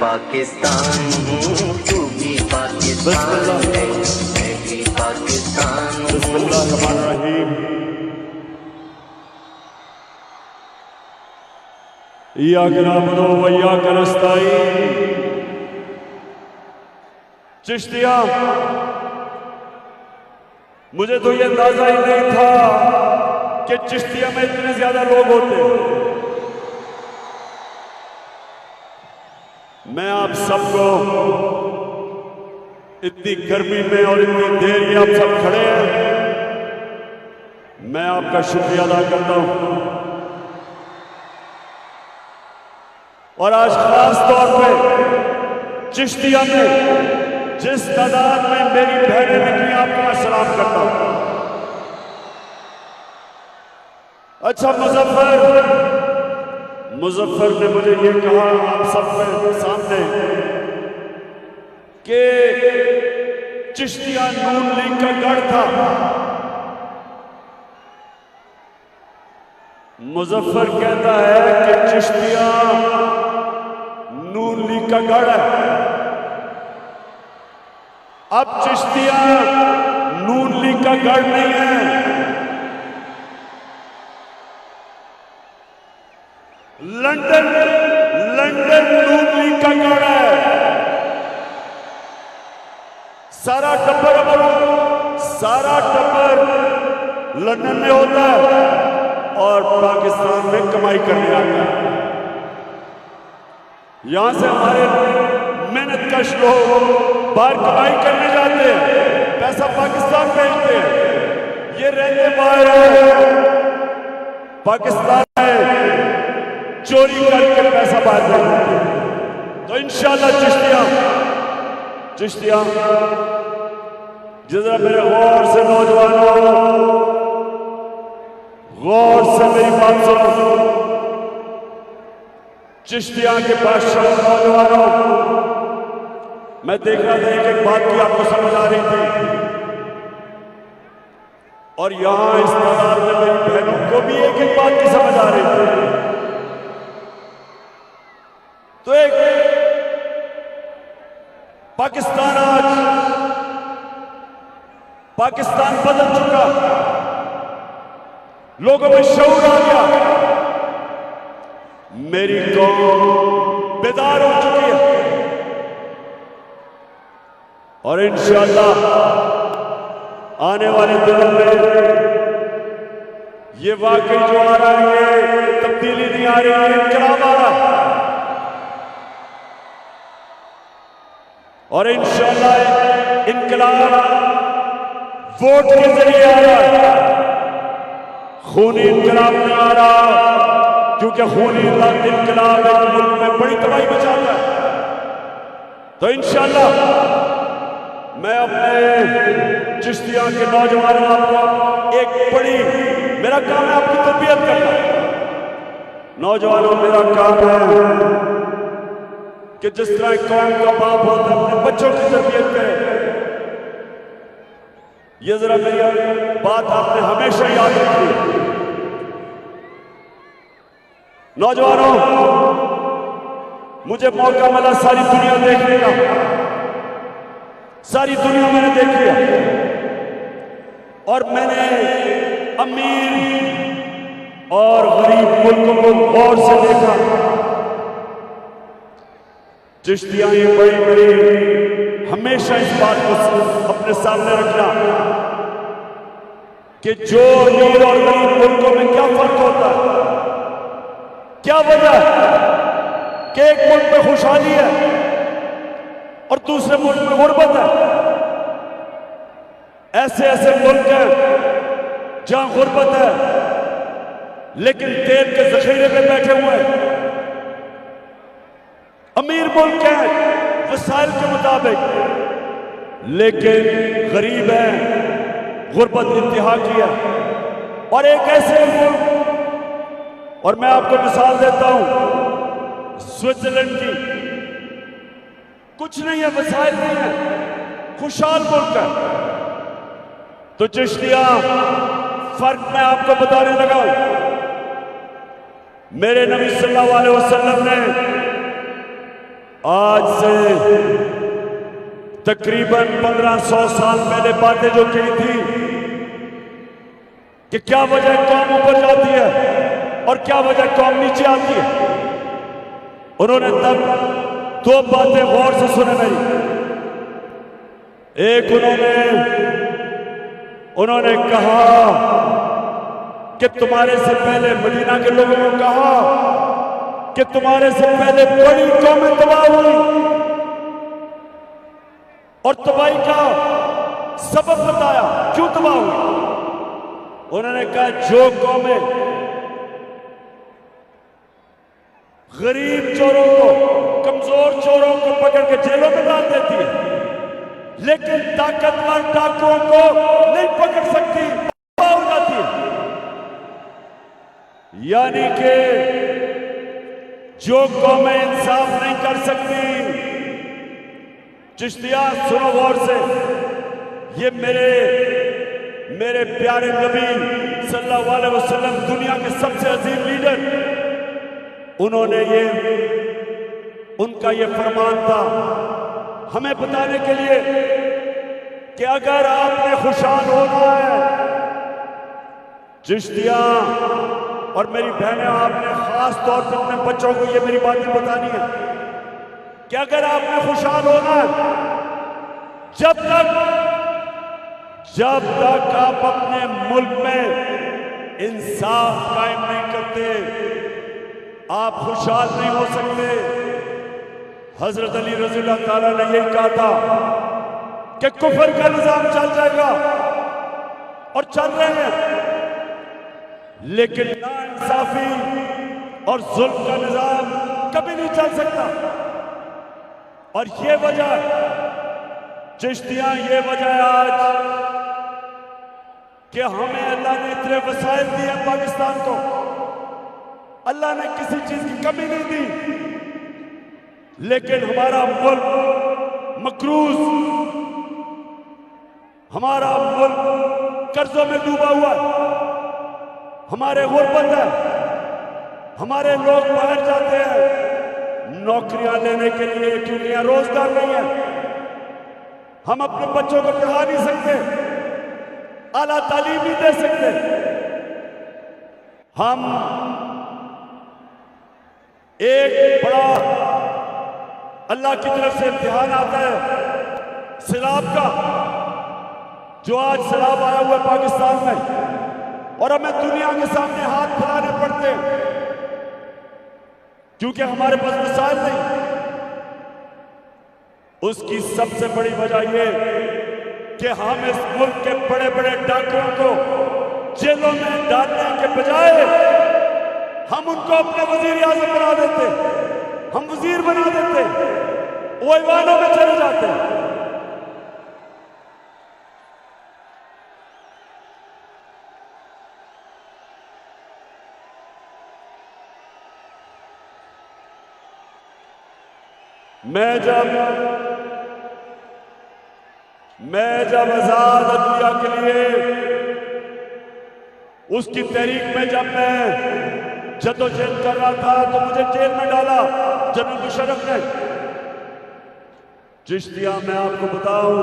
पाकिस्तान हूँ, तू भी पाकिस्तान है, मैं भी पाकिस्तान हूँ। बिस्मिल्लाहिर्रहमानिर्रहीम। इय्याका नअबुदु व इय्याका नस्तईन। चिश्तिया, मुझे तो ये अंदाजा ही नहीं था कि चिश्तिया में इतने ज्यादा लोग होते। मैं आप सबको इतनी गर्मी में और इतनी देर ये आप सब खड़े हैं, मैं आपका शुक्रिया अदा करता हूं। और आज खास तौर पे चिश्तिया में जिस तादाद में मेरी बहनें निकली, आपको मैं सलाम करता हूं। अच्छा, मुजफ्फर ने मुझे ये कहा आप सबके सामने कि चिश्तिया नून लीग का गढ़ था। मुजफ्फर कहता है कि चिश्तिया नून लीग का गढ़ है। अब चिश्तिया नून लीग का गढ़ नहीं है, लंदन नून लीग का गढ़ है। सारा टब्बर लंदन में होता है और पाकिस्तान में कमाई करने आता है। यहां से हमारे मेहनतकश लोग बाहर कमाई करने जाते हैं, पैसा पाकिस्तान भेजते हैं। ये रहते बाहर है, पाकिस्तान में चोरी करके पैसा बाहर भेजते हैं। तो इंशाअल्लाह चिश्तिया जरा मेरे गौर से नौजवानों, गौर से मेरी बात सुनो। चिश्तिया के बादशाह नौजवानों, मैं देख रहा था एक बात की आपको समझ आ रही थी, और यहां इस तादाद में मेरी बहनों को भी एक बात की समझ आ रही थी। तो एक पाकिस्तान बदल चुका, लोगों में शऊर आ गया, मेरी कौम बेदार हो चुकी है। और इंशाअल्लाह आने वाले दिनों में ये वाकई जो आ रहा है, ये तब्दीली नहीं आ रही है, इनकलाब आ रहा है। और इंशाअल्लाह इनकलाब वोट के जरिए आ रहा है, खूनी इनकलाब नहीं आ रहा, क्योंकि खूनी इनकलाब एक मुल्क में बड़ी तबाही मचाता है। तो इंशाअल्लाह मैं अपने चिश्तिया के नौजवानों को एक बड़ी, मेरा काम है आपकी तरबियत करना। नौजवानों, मेरा काम है कि जिस तरह कौम का बाप होता है अपने बच्चों की तरबियत करे। ये जरा मेरी बात आपने हमेशा याद रखी। नौजवानों, मुझे मौका मिला सारी दुनिया देखने का, सारी दुनिया मैंने देखी है, और मैंने अमीर और गरीब मुल्कों को गौर से देखा। चिश्तिया ये बड़ी हमेशा इस बात को अपने सामने रखना कि जो अमीर और गरीब मुल्कों में क्या फर्क होता है, क्या वजह है कि एक मुल्क में खुशहाली है और दूसरे मुल्क में गुर्बत है। ऐसे ऐसे मुल्क हैं जहां गुर्बत है लेकिन तेल के जखीरे में बैठे हुए हैं। अमीर मुल्क है वसाइल के मुताबिक, लेकिन गरीब है, गुर्बत इंतहा की है। और एक ऐसे मुल्क, और मैं आपको मिसाल देता हूं स्विट्जरलैंड की, कुछ नहीं है, वसाइल नहीं है, खुशहाल मुल्क है। तो चिश्तिया फर्क मैं आपको बताने लगा। मेरे नबी सल्लल्लाहु अलैहि वसल्लम ने आज से तकरीबन 1500 साल पहले बातें जो कही थी कि क्या वजह कौम ऊपर जाती है और क्या वजह कौम नीचे आती है, उन्होंने तब दो बातें गौर से सुने मेरी। एक उन्होंने कहा कि तुम्हारे से पहले मदीना के लोगों को कहा कि तुम्हारे से पहले बड़ी कौमें तबाह हुई और तबाही का सबब बताया क्यों तबाह हुई। उन्होंने कहा जो कौमें गरीब चोरों को, कमजोर चोरों को पकड़ के जेलों में डाल देती है, लेकिन ताकतवर डाकुओं को नहीं पकड़ सकती, हो जाती है। यानी कि जो कौमें इंसाफ नहीं कर सकती, चिश्तिया सुनो गौर से, ये मेरे प्यारे नबी सल्लल्लाहु अलैहि वसल्लम, दुनिया के सबसे अजीम लीडर, उन्होंने उनका ये फरमान था हमें बताने के लिए कि अगर आपने खुशहाल होना है, चिश्तिया और मेरी बहनें, आपने खास तौर पर अपने बच्चों को ये मेरी बातें बतानी है कि अगर आपने खुशहाल होना है, जब तक आप अपने मुल्क में इंसाफ कायम नहीं करते, आप खुशहाल नहीं हो सकते। हजरत अली रज़ी अल्लाह ताला ने यही कहा था कि कुफर का निजाम चल जाएगा और चल रहे हैं, लेकिन नाइंसाफी और जुल्म का निजाम कभी नहीं चल सकता। और ये वजह, चिश्तियां, ये वजह आज कि हमें अल्लाह ने इतने वसाइल दिए पाकिस्तान को, अल्लाह ने किसी चीज की कमी नहीं दी, लेकिन हमारा मुल्क मकरूज, हमारा मुल्क कर्जों में डूबा हुआ है, हमारे गुर्बत है, हमारे लोग बाहर जाते हैं नौकरियां लेने के लिए क्योंकि यहां रोजगार नहीं है। हम अपने बच्चों को पढ़ा नहीं सकते, आला तालीम नहीं दे सकते। हम एक बड़ा अल्लाह की तरफ से इम्तिहान आता है सैलाब का, जो आज सैलाब आया हुआ है पाकिस्तान में, और हमें दुनिया के सामने हाथ फैलाने पड़ते हैं क्योंकि हमारे पास वसाइल नहीं। उसकी सबसे बड़ी वजह यह कि हम इस मुल्क के बड़े बड़े डाकुओं को जेलों में डालने के बजाय हम उनको अपने वजीर आजम बना देते, हम वजीर बना देते, वो ईवानों में चले जाते। मैं जब आजाद अदलिया के लिए उसकी तहरीक में जब मैं जद्दोजहद कर रहा था तो मुझे जेल में डाला जनरल मुशर्रफ ने। चिश्तिया, मैं आपको बताऊं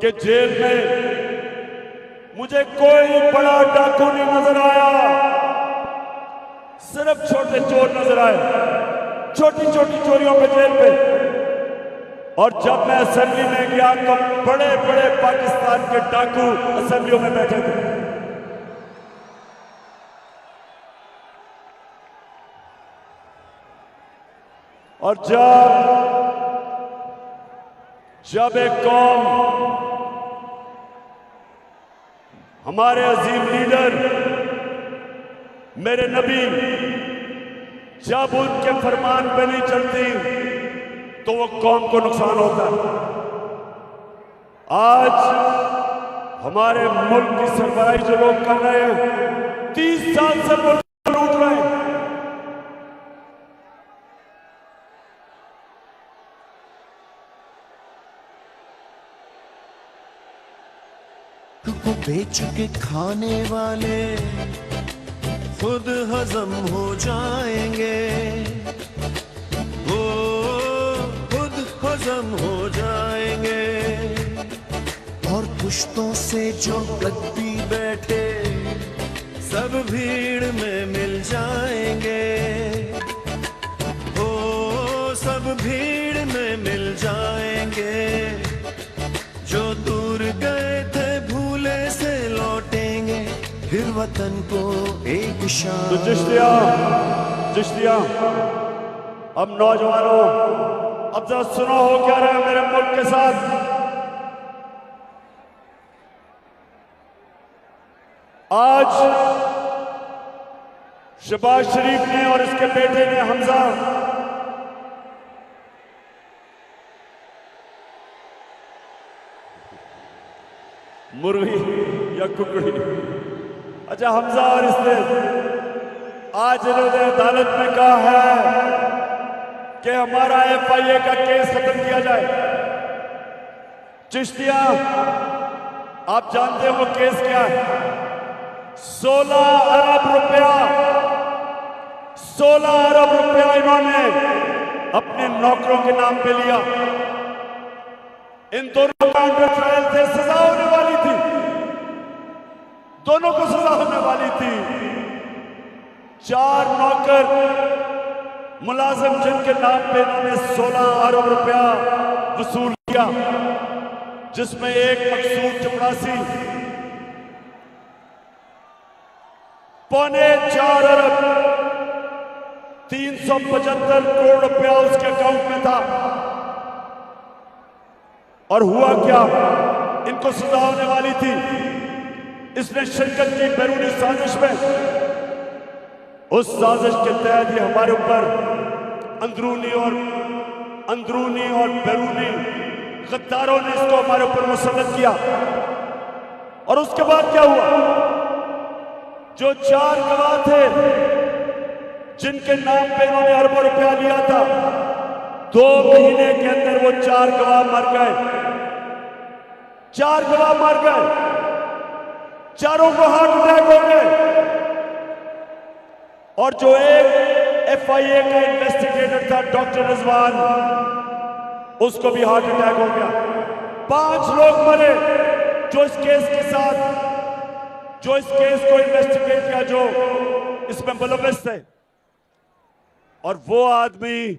कि जेल में मुझे कोई बड़ा डाकू नहीं नजर आया, सिर्फ छोटे चोर नजर आए, छोटी छोटी चोरियों पे जेल पे। और जब मैं असेंबली में गया तो बड़े बड़े पाकिस्तान के डाकू असेंबलियों में बैठे थे। और जब एक कौम, हमारे अजीम लीडर मेरे नबी, जब उनके फरमान पे नहीं चलती तो वो कौम को नुकसान होता है। आज हमारे मुल्क की सरबराही जो लोग कर रहे हैं, 30 साल से मुल्क लूट रहे हैं। को बेच के खाने वाले खुद हजम हो जाएंगे। ओ आजम हो जाएंगे। और पुश्तों से जो गद्दी बैठे सब भीड़ में मिल जाएंगे। ओ सब भीड़ में मिल जाएंगे। जो दूर गए थे भूले से लौटेंगे, फिर वतन को एक शान। तो चिश्तिया अब नौजवानों, अब जरा सुनो हो क्या रहा है मेरे मुल्क के साथ। आज शहबाज शरीफ ने और इसके बेटे ने हमजा मुर्गी या कुकड़ी, अच्छा हमजा और इसने आज इन्होंने अदालत में कहा है कि हमारा FIA का केस खत्म किया जाए। चिश्तिया आप जानते हो वो केस क्या है? 16 अरब रुपया 16 अरब रुपया इन्होंने अपने नौकरों के नाम पे लिया। इन दोनों का अंडर ट्रायल थे, सजा होने वाली थी, दोनों को सजा होने वाली थी। 4 नौकर मुलाजिम जिनके नाम पे इन्होंने 16 अरब रुपया वसूल किया, जिसमें एक मकसूद चपरासी 4.25 अरब 375 करोड़ रुपया उसके अकाउंट में था। और हुआ क्या, इनको सजा होने वाली थी। इसने शिरकत की बैरूनी साजिश में। उस साजिश के तहत ये हमारे ऊपर अंदरूनी और बैरूनी गद्दारों ने इसको हमारे ऊपर मुसल्लत किया। और उसके बाद क्या हुआ, जो 4 गवाह थे जिनके नाम पे इन्होंने अरबों रुपया लिया था, 2 महीने के अंदर वो 4 गवाह मर गए। 4 गवाह मर गए, चारों को हार्ट अटैक हो गए। और जो एक FIA का इन्वेस्टिगेटर था डॉक्टर रिजवान, उसको भी हार्ट अटैक हो गया। 5 लोग मरे जो इस केस को इन्वेस्टिगेट किया, जो इसमें मुलव्विस थे। और वो आदमी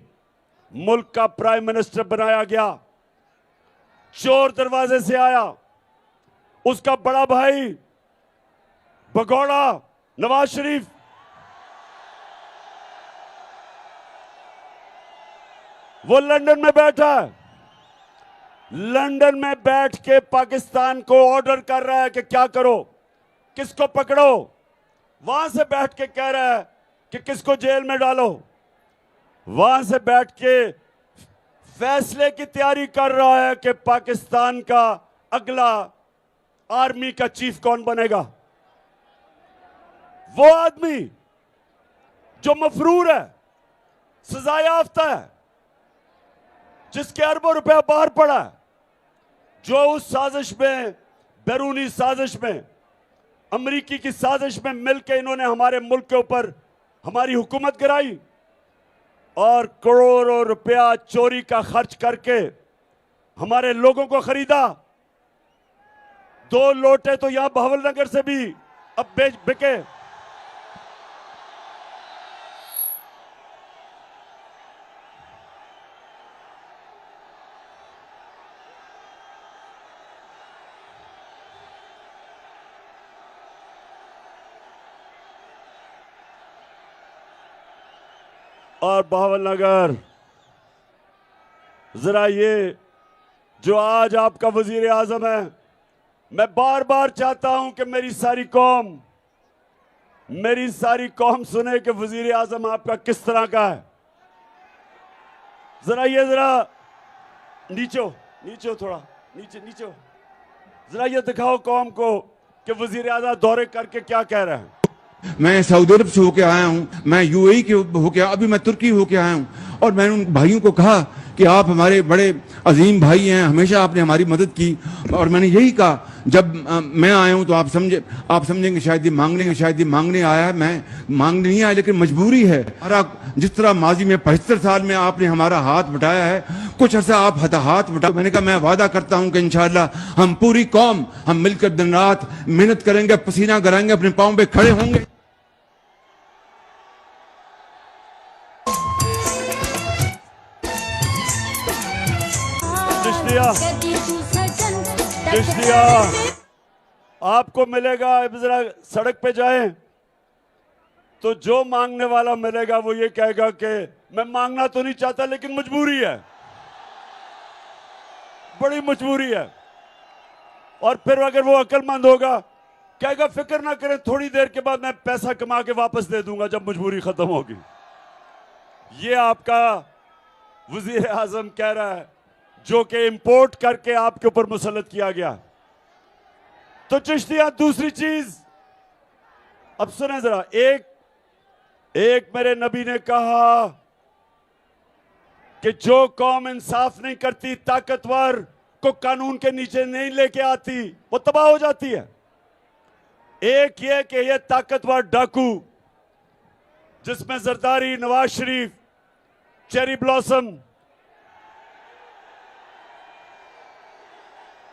मुल्क का प्राइम मिनिस्टर बनाया गया, चोर दरवाजे से आया। उसका बड़ा भाई भगोड़ा नवाज शरीफ, वो लंदन में बैठा है। लंदन में बैठ के पाकिस्तान को ऑर्डर कर रहा है कि क्या करो, किसको पकड़ो। वहां से बैठ के कह रहा है कि किसको जेल में डालो। वहां से बैठ के फैसले की तैयारी कर रहा है कि पाकिस्तान का अगला आर्मी का चीफ कौन बनेगा। वो आदमी जो मफरूर है, सजा याफ्ता है, जिसके अरबों रुपया बाहर पड़ा है, जो उस साजिश में, बैरूनी साजिश में, अमरीकी की साजिश में मिलकर इन्होंने हमारे मुल्क के ऊपर हमारी हुकूमत गिराई और करोड़ों रुपया चोरी का खर्च करके हमारे लोगों को खरीदा। 2 लोटे तो यहां बहावलनगर से भी अब बिके। और बहावलनगर, जरा ये जो आज आपका वजीर आजम है, मैं बार बार चाहता हूं कि मेरी सारी कौम सुने कि वजीर आजम आपका किस तरह का है। जरा नीचे थोड़ा नीचे जरा ये दिखाओ कौम को कि वजीर आजम दौरे करके क्या कह रहे हैं। मैं सऊदी अरब से होके आया हूँ, मैं UAE के होके, अभी मैं तुर्की होके आया हूँ। और मैंने उन भाइयों को कहा कि आप हमारे बड़े अजीम भाई हैं, हमेशा आपने हमारी मदद की। और मैंने यही कहा, जब मैं आया हूँ तो आप समझेंगे शायद ये मांगने आया है। मैं मांगने नहीं आया, लेकिन मजबूरी है। जिस तरह माजी में 75 साल में आपने हमारा हाथ बटाया है, कुछ अर्सा आप हाथ बटा। मैंने कहा मैं वादा करता हूं कि इंशाअल्लाह हम पूरी कौम हम मिलकर दिन रात मेहनत करेंगे, पसीना कराएंगे, अपने पांव पे खड़े होंगे। चिश्तिया आपको मिलेगा, जरा सड़क पे जाएं तो जो मांगने वाला मिलेगा वो ये कहेगा कि मैं मांगना तो नहीं चाहता लेकिन मजबूरी है, बड़ी मजबूरी है। और फिर अगर वो अक्लमंद होगा कहेगा फिक्र ना करें, थोड़ी देर के बाद मैं पैसा कमा के वापस दे दूंगा जब मजबूरी खत्म होगी। ये आपका वजीर आजम कह रहा है जो कि इंपोर्ट करके आपके ऊपर मुसल्लत किया गया। तो चिश्तिया दूसरी चीज अब सुने जरा, एक मेरे नबी ने कहा कि जो कौम इंसाफ नहीं करती, ताकतवर को कानून के नीचे नहीं लेके आती, वो तबाह हो जाती है। एक ये कि ये ताकतवर डाकू जिसमें जरदारी, नवाज शरीफ, चेरी ब्लॉसम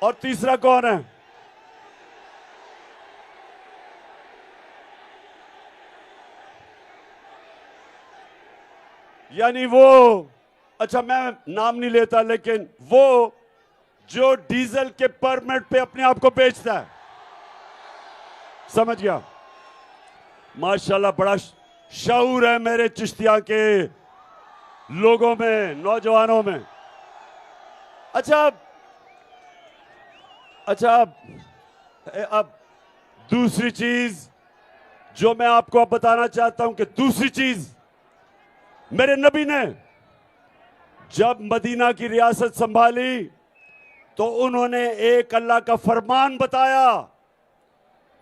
और तीसरा कौन है, यानी वो, अच्छा मैं नाम नहीं लेता, लेकिन वो जो डीजल के परमिट पे अपने आप को बेचता है, समझ गया। माशाल्लाह बड़ा शऊर है मेरे चिश्तिया के लोगों में, नौजवानों में। अच्छा अब दूसरी चीज जो मैं आपको अब बताना चाहता हूं कि दूसरी चीज मेरे नबी ने जब मदीना की रियासत संभाली तो उन्होंने एक अल्लाह का फरमान बताया,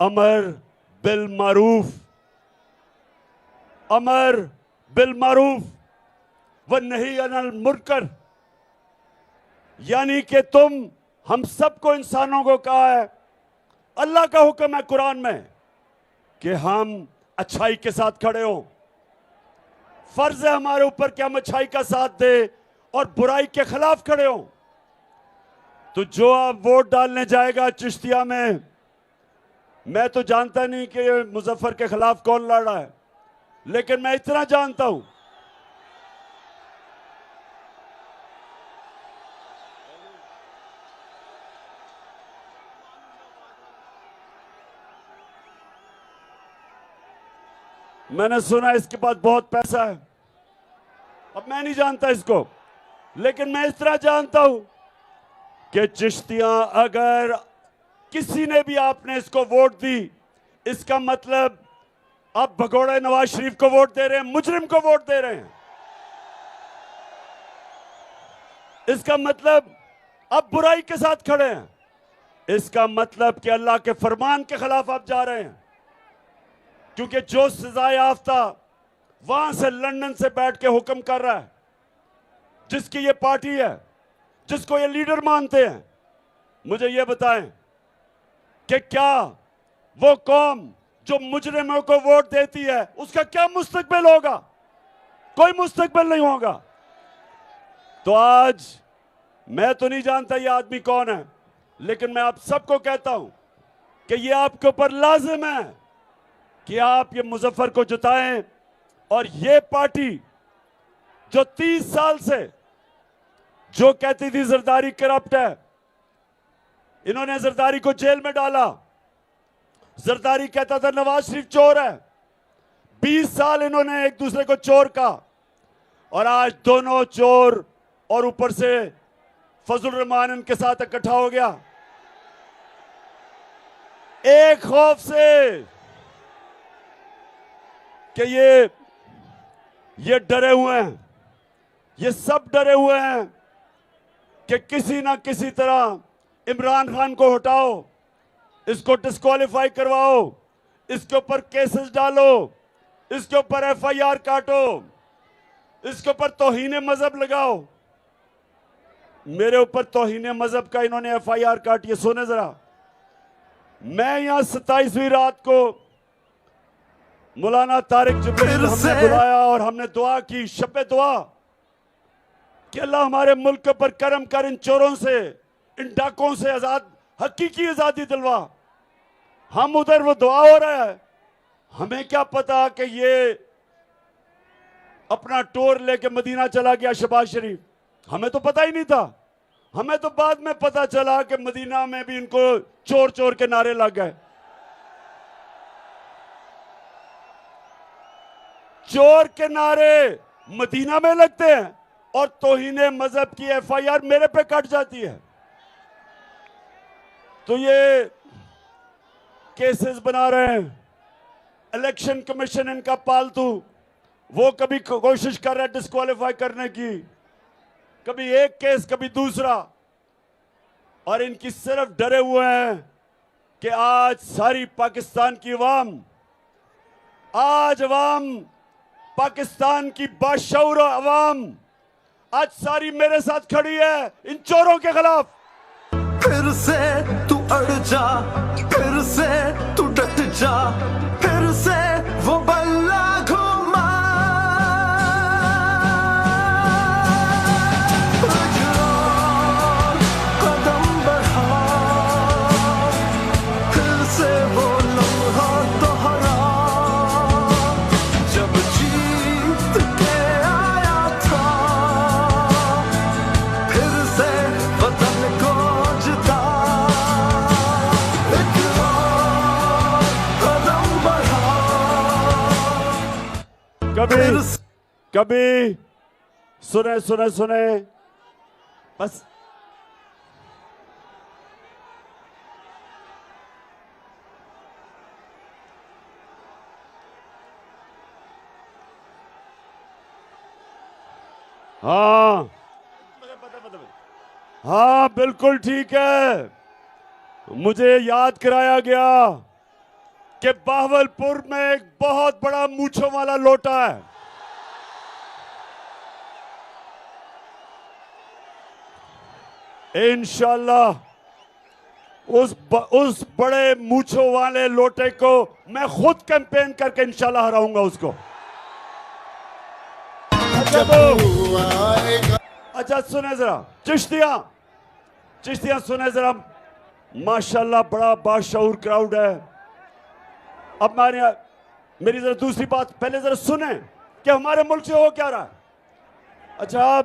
अमर बिल मारूफ, अमर बिल मारूफ व नही अनिल मुनकर, यानी कि तुम हम सबको, इंसानों को कहा है, अल्लाह का हुक्म है कुरान में कि हम अच्छाई के साथ खड़े हों। फर्ज है हमारे ऊपर कि हम अच्छाई का साथ दे और बुराई के खिलाफ खड़े हों। तो जो आप वोट डालने जाएगा चिश्तिया में, मैं तो जानता नहीं कि मुजफ्फर के खिलाफ कौन लड़ रहा है, लेकिन मैं इतना जानता हूं मैंने सुना इसके पास बहुत पैसा है। अब मैं नहीं जानता इसको, लेकिन मैं इस तरह जानता हूं कि चिश्तिया अगर किसी ने भी आपने इसको वोट दी, इसका मतलब आप भगोड़े नवाज शरीफ को वोट दे रहे हैं, मुजरिम को वोट दे रहे हैं। इसका मतलब आप बुराई के साथ खड़े हैं। इसका मतलब कि अल्लाह के फरमान के खिलाफ आप जा रहे हैं, क्योंकि जो सजा याफ्ता वहां से लंदन से बैठ के हुक्म कर रहा है, जिसकी ये पार्टी है, जिसको ये लीडर मानते हैं, मुझे ये बताएं कि क्या वो कौम जो मुजरिमों को वोट देती है उसका क्या मुस्तकबिल होगा? कोई मुस्तकबिल नहीं होगा। तो आज मैं तो नहीं जानता ये आदमी कौन है, लेकिन मैं आप सबको कहता हूं कि ये आपके ऊपर लाजिम है कि आप ये मुजफ्फर को जिताएं। और ये पार्टी जो 30 साल से जो कहती थी जरदारी करप्ट है, इन्होंने जरदारी को जेल में डाला। जरदारी कहता था नवाज शरीफ चोर है। 20 साल इन्होंने एक दूसरे को चोर कहा, और आज दोनों चोर और ऊपर से फजल रहमान इनके साथ इकट्ठा हो गया, एक खौफ से कि ये डरे हुए हैं, ये सब डरे हुए हैं कि किसी ना किसी तरह इमरान खान को हटाओ, इसको डिस्क्वालीफाई करवाओ, इसके ऊपर केसेस डालो, इसके ऊपर एफआईआर काटो, इसके ऊपर तौहीन मजहब लगाओ। मेरे ऊपर तौहीन मजहब का इन्होंने एफआईआर काटी है। सुने जरा, मैं यहां 27वीं रात को मौलाना तारिक जिब्रील हमने बुलाया और हमने दुआ की, शब दुआ, कि अल्लाह हमारे मुल्क पर करम कर, इन चोरों से, इन डाकों से आजाद, हकीकी आजादी दिलवा। हम उधर वो दुआ हो रहा है, हमें क्या पता कि ये अपना टोर लेके मदीना चला गया शहबाज शरीफ, हमें तो पता ही नहीं था। हमें तो बाद में पता चला कि मदीना में भी इनको चोर चोर के नारे लग गए। चोर के नारे मदीना में लगते हैं और तौहीने मजहब की एफआईआर मेरे पे कट जाती है। तो ये केसेस बना रहे हैं, इलेक्शन कमीशन इनका पालतू, वो कभी कोशिश कर रहा है डिस्क्वालीफाई करने की, कभी एक केस कभी दूसरा, और इनकी सिर्फ डरे हुए हैं कि आज सारी पाकिस्तान की अवाम, आज अवाम, पाकिस्तान की बाशऊर अवाम आज सारी मेरे साथ खड़ी है इन चोरों के खिलाफ। फिर से तू अड़ जा, फिर से तू डट जा, फिर से वो बल्ला घुमा। कदम बढ़ा, फिर से वो लम्हा दोहरा, जब जीत के आया था, फिर से वतन को जिता। एक और कदम बढ़ा, कभी फिर से कभी सुने सुने सुने बस। हाँ हाँ बिल्कुल ठीक है। मुझे याद कराया गया कि बावलपुर में एक बहुत बड़ा मूंछों वाला लोटा है। इंशाल्लाह उस बड़े मूंछों वाले लोटे को मैं खुद कैंपेन करके इंशाल्लाह हराऊंगा उसको। अच्छा सुने जरा, चिश्तियां सुने जरा, माशाल्लाह बड़ा बाशऊर क्राउड है। अब मेरी जरा दूसरी बात पहले जरा सुने कि हमारे मुल्क से हो क्या रहा है। अच्छा,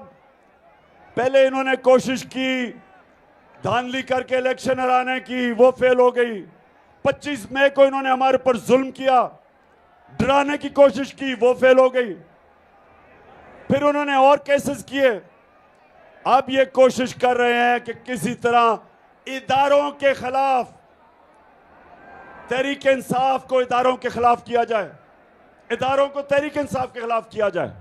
पहले इन्होंने कोशिश की धांधली करके इलेक्शन हराने की, वो फेल हो गई। 25 मई को इन्होंने हमारे पर जुल्म किया, डराने की कोशिश की, वो फेल हो गई। फिर उन्होंने और केसेस किए। अब ये कोशिश कर रहे हैं कि किसी तरह इदारों के खिलाफ, तहरीक इंसाफ को इदारों के खिलाफ किया जाए, इदारों को तहरीक इंसाफ के खिलाफ किया जाए।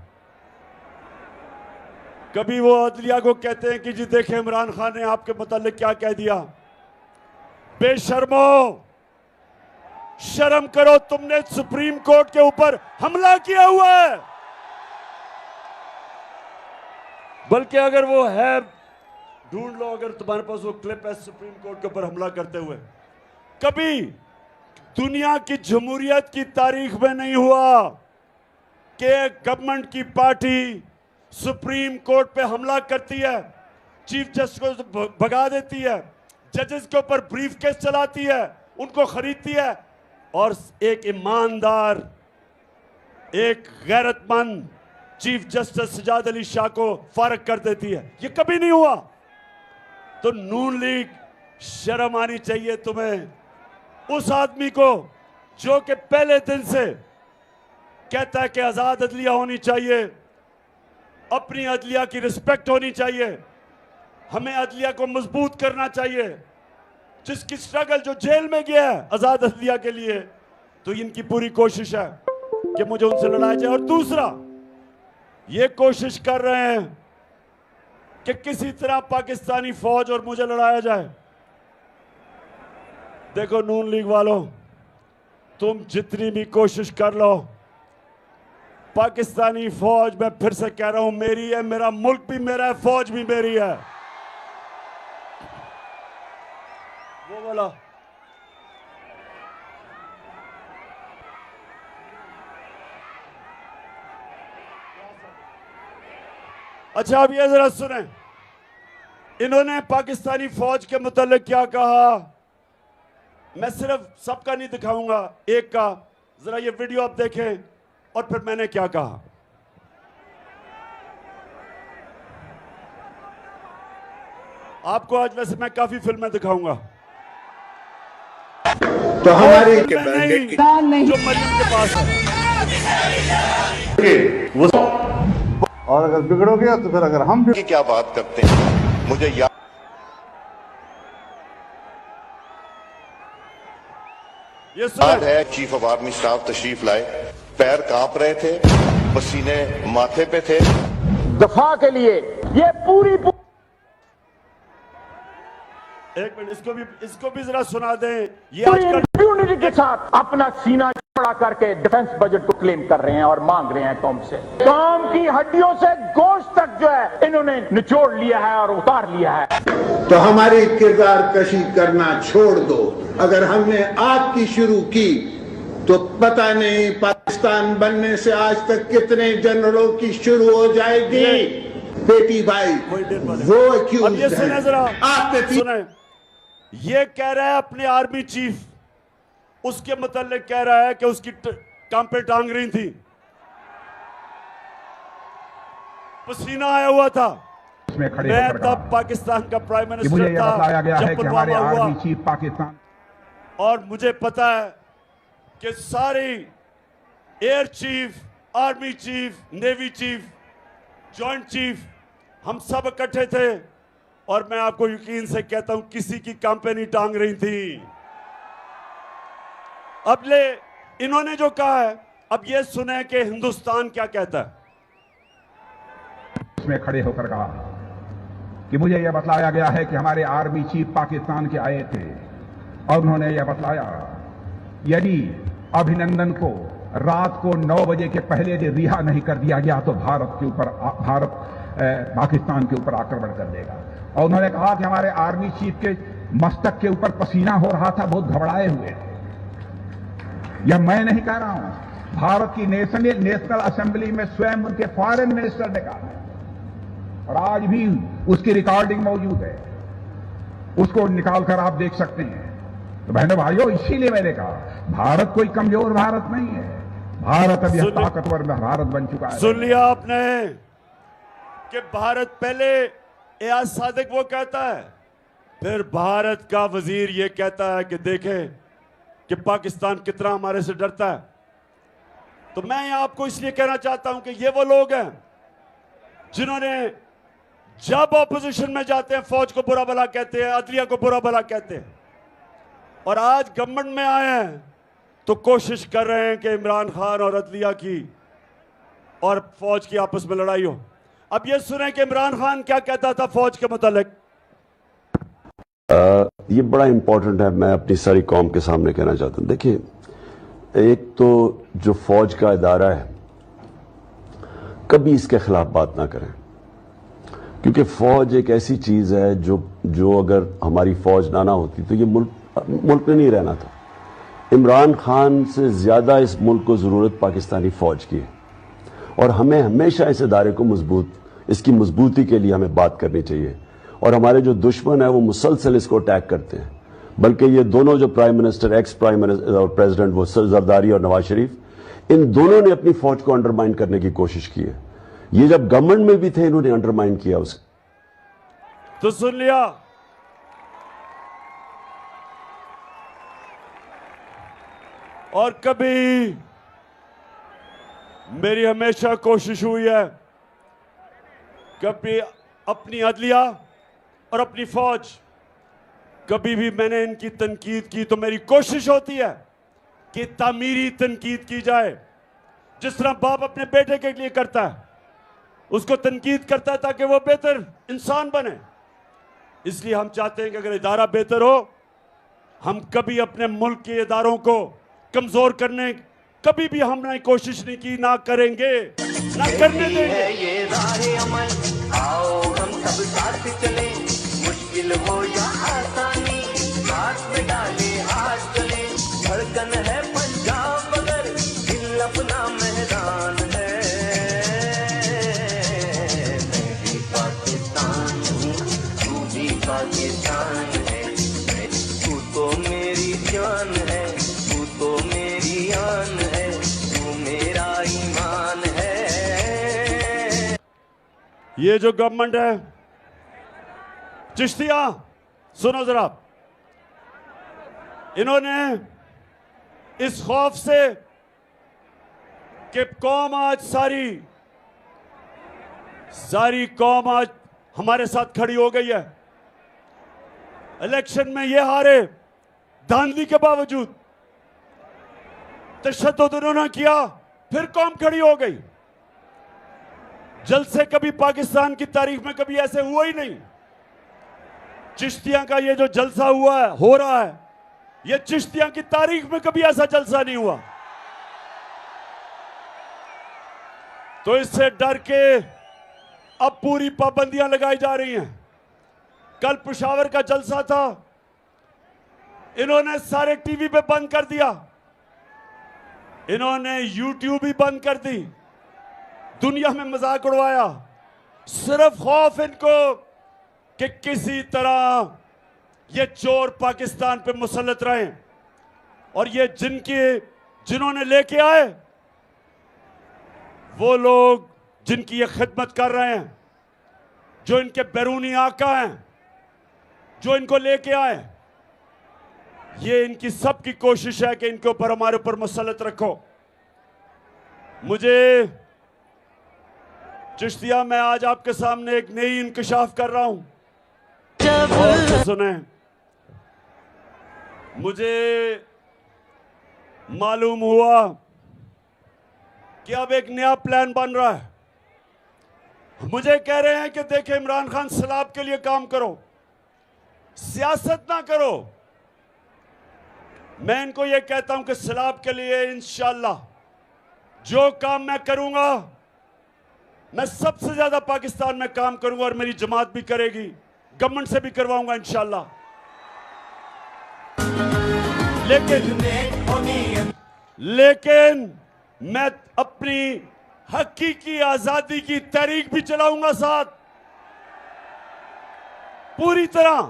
कभी वो अदलिया को कहते हैं कि जी देखें इमरान खान ने आपके मुतालिक क्या कह दिया। बेशर्मो, शर्म करो, तुमने सुप्रीम कोर्ट के ऊपर हमला किया हुआ है। बल्कि अगर वो है, ढूंढ लो अगर तुम्हारे पास वो क्लिप है सुप्रीम कोर्ट के ऊपर हमला करते हुए। कभी दुनिया की जमहूरियत की तारीख में नहीं हुआ कि गवर्नमेंट की पार्टी सुप्रीम कोर्ट पे हमला करती है, चीफ जस्टिस को भगा देती है, जजेस के ऊपर ब्रीफ केस चलाती है, उनको खरीदती है और एक ईमानदार, एक गैरतमंद चीफ जस्टिस सजाद अली शाह को फारग कर देती है। ये कभी नहीं हुआ। तो नून लीग, शर्म आनी चाहिए तुम्हें। उस आदमी को जो कि पहले दिन से कहता है कि आजाद अदलिया होनी चाहिए, अपनी अदलिया की रिस्पेक्ट होनी चाहिए, हमें अदलिया को मजबूत करना चाहिए, जिसकी स्ट्रगल जो जेल में गया है आजाद अदलिया के लिए, तो इनकी पूरी कोशिश है कि मुझे उनसे लड़ाया जाए। और दूसरा, ये कोशिश कर रहे हैं कि किसी तरह पाकिस्तानी फौज और मुझे लड़ाया जाए। देखो नून लीग वालों, तुम जितनी भी कोशिश कर लो, पाकिस्तानी फौज, मैं फिर से कह रहा हूं, मेरी है, मेरा मुल्क भी मेरा है, फौज भी मेरी है। वो बोला अच्छा अब ये जरा सुने, इन्होंने पाकिस्तानी फौज के मुतालिक क्या कहा। मैं सिर्फ सबका नहीं दिखाऊंगा, एक का जरा ये वीडियो आप देखें और फिर मैंने क्या कहा। आपको आज वैसे मैं काफी फिल्में दिखाऊंगा, तो हमारे फिल्में नहीं जो मरियम के पास है। और अगर बिगड़ोगे तो फिर अगर हम की क्या बात करते हैं, मुझे याद ये सुन है चीफ ऑफ आर्मी स्टाफ तशरीफ लाए, पैर कांप रहे थे, पसीने माथे पे थे। दफा के लिए ये पूरी एक मिनट, इसको भी जरा सुना दें। ये आजकल इम्प्यूनिटी के साथ अपना सीना चौड़ा करके डिफेंस बजट को क्लेम कर रहे हैं और मांग रहे हैं कौम से। कौम की हड्डियों से गोश्त तक जो है इन्होंने निचोड़ लिया है और उतार लिया है। तो हमारी किरदार कशी करना छोड़ दो। अगर हमने आपकी शुरू की तो पता नहीं पाकिस्तान बनने से आज तक कितने जनरलों की शुरू हो जाएगी। बेटी भाई वो अब ये सुने जरा, आपने सुने, ये कह रहा है अपने आर्मी चीफ, उसके मुतालिक कह रहा है कि उसकी टांपें टांग रही थी, पसीना आया हुआ था। मैं तब पाकिस्तान का प्राइम मिनिस्टर था जब पुलवामा हुआ, चीफ पाकिस्तान, और मुझे पता है कि सारी air chief, army chief, navy chief, joint chief, हम सब इकट्ठे थे और मैं आपको यकीन से कहता हूं किसी की कंपनी टांग रही थी। अब ले इन्होंने जो कहा है, अब ये सुने कि हिंदुस्तान क्या कहता है। में खड़े होकर कहा कि मुझे यह बतलाया गया है कि हमारे आर्मी चीफ पाकिस्तान के आए थे और उन्होंने यह बतलाया यदि अभिनंदन को रात को 9 बजे के पहले रिहा नहीं कर दिया गया तो भारत पाकिस्तान के ऊपर आक्रमण कर देगा। और उन्होंने कहा कि हमारे आर्मी चीफ के मस्तक के ऊपर पसीना हो रहा था, बहुत घबराए हुए। यह मैं नहीं कह रहा हूं, भारत की नेशनल असेंबली में स्वयं उनके फॉरेन मिनिस्टर ने कहा और आज भी उसकी रिकॉर्डिंग मौजूद है, उसको निकालकर आप देख सकते हैं। तो बहनों भाइयों, इसीलिए मैंने कहा भारत कोई कमजोर भारत नहीं है, भारत अब यह ताकतवर भारत बन चुका है। सुन लिया आपने कि भारत पहले एयाज सादिक वो कहता है, फिर भारत का वजीर ये कहता है कि देखें कि पाकिस्तान कितना हमारे से डरता है। तो मैं यहां आपको इसलिए कहना चाहता हूं कि ये वो लोग हैं जिन्होंने जब ऑपोजिशन में जाते हैं फौज को बुरा भला कहते हैं, अदलिया को बुरा भला कहते हैं, और आज गवर्नमेंट में आए हैं तो कोशिश कर रहे हैं कि इमरान खान और अदलिया की और फौज की आपस में लड़ाई हो। अब ये सुने कि इमरान खान क्या कहता था फौज के मुतालिक। ये बड़ा इंपॉर्टेंट है, मैं अपनी सारी कौम के सामने कहना चाहता हूं। देखिए, एक तो जो फौज का इदारा है कभी इसके खिलाफ बात ना करें, क्योंकि फौज एक ऐसी चीज है जो अगर हमारी फौज ना होती तो ये मुल्क में नहीं रहना था। इमरान खान से ज्यादा इस मुल्क को जरूरत पाकिस्तानी फौज की है और हमें हमेशा इस इदारे को इसकी मजबूती के लिए हमें बात करनी चाहिए। और हमारे जो दुश्मन है वो मुसलसल इसको अटैक करते हैं, बल्कि ये दोनों जो prime minister, ex prime minister और प्रेसिडेंट, वो जरदारी और नवाज शरीफ, इन दोनों ने अपनी फौज को अंडरमाइन करने की कोशिश की है। ये जब गवर्नमेंट में भी थे इन्होंने अंडरमाइन किया उसको। तो सुन लिया, और कभी मेरी हमेशा कोशिश हुई है कभी अपनी अदलिया और अपनी फौज, कभी भी मैंने इनकी तनकीद की तो मेरी कोशिश होती है कि तामीरी तनकीद की जाए, जिस तरह बाप अपने बेटे के लिए करता है, उसको तनकीद करता है ताकि वो बेहतर इंसान बने। इसलिए हम चाहते हैं कि अगर इदारा बेहतर हो, हम कभी अपने मुल्क के इदारों को कमजोर करने कभी भी हमने कोशिश नहीं की, ना करेंगे, ना करने देंगे। ये राहे अमल, आओ हम सब साथ चले, मुश्किल हो या आसानी, हाथ में डाले हाथ चले, धड़कन है पंजाब मगर दिल अपना मेहरान है। जान है, तू तो मेरी आन है, तू मेरा ईमान है। ये जो गवर्नमेंट है, चिश्तिया सुनो जरा, इन्होंने इस खौफ से कि कौम आज सारी कौम आज हमारे साथ खड़ी हो गई है, इलेक्शन में ये हारे, धांधली के बावजूद तशद्दुद उन्होंने किया, फिर कौम खड़ी हो गई। जलसे कभी पाकिस्तान की तारीख में कभी ऐसे हुआ ही नहीं। चिश्तिया का ये जो जलसा हुआ है, हो रहा है, ये चिश्तिया की तारीख में कभी ऐसा जलसा नहीं हुआ। तो इससे डर के अब पूरी पाबंदियां लगाई जा रही हैं। कल पेशावर का जलसा था, इन्होंने सारे टीवी पे बंद कर दिया, इन्होंने यूट्यूब भी बंद कर दी, दुनिया में मजाक उड़वाया। सिर्फ खौफ इनको कि किसी तरह ये चोर पाकिस्तान पे मुसल्लत रहे, और ये जिन्होंने लेके आए वो लोग जिनकी ये खिदमत कर रहे हैं, जो इनके बैरूनी आका हैं, जो इनको लेके आए, ये इनकी सबकी कोशिश है कि इनके ऊपर हमारे ऊपर मुसल्लत रखो। मुझे चिश्तिया, मैं आज आपके सामने एक नई इंकशाफ कर रहा हूं, और सुने, मुझे मालूम हुआ कि अब एक नया प्लान बन रहा है। मुझे कह रहे हैं कि देखें, इमरान खान सैलाब के लिए काम करो, सियासत ना करो। मैं इनको यह कहता हूं कि सैलाब के लिए इंशाअल्लाह जो काम मैं करूंगा, मैं सबसे ज्यादा पाकिस्तान में काम करूंगा, और मेरी जमात भी करेगी, गवर्नमेंट से भी करवाऊंगा इंशाअल्लाह। लेकिन मैं अपनी हकीकी आजादी की तहरीक भी चलाऊंगा साथ, पूरी तरह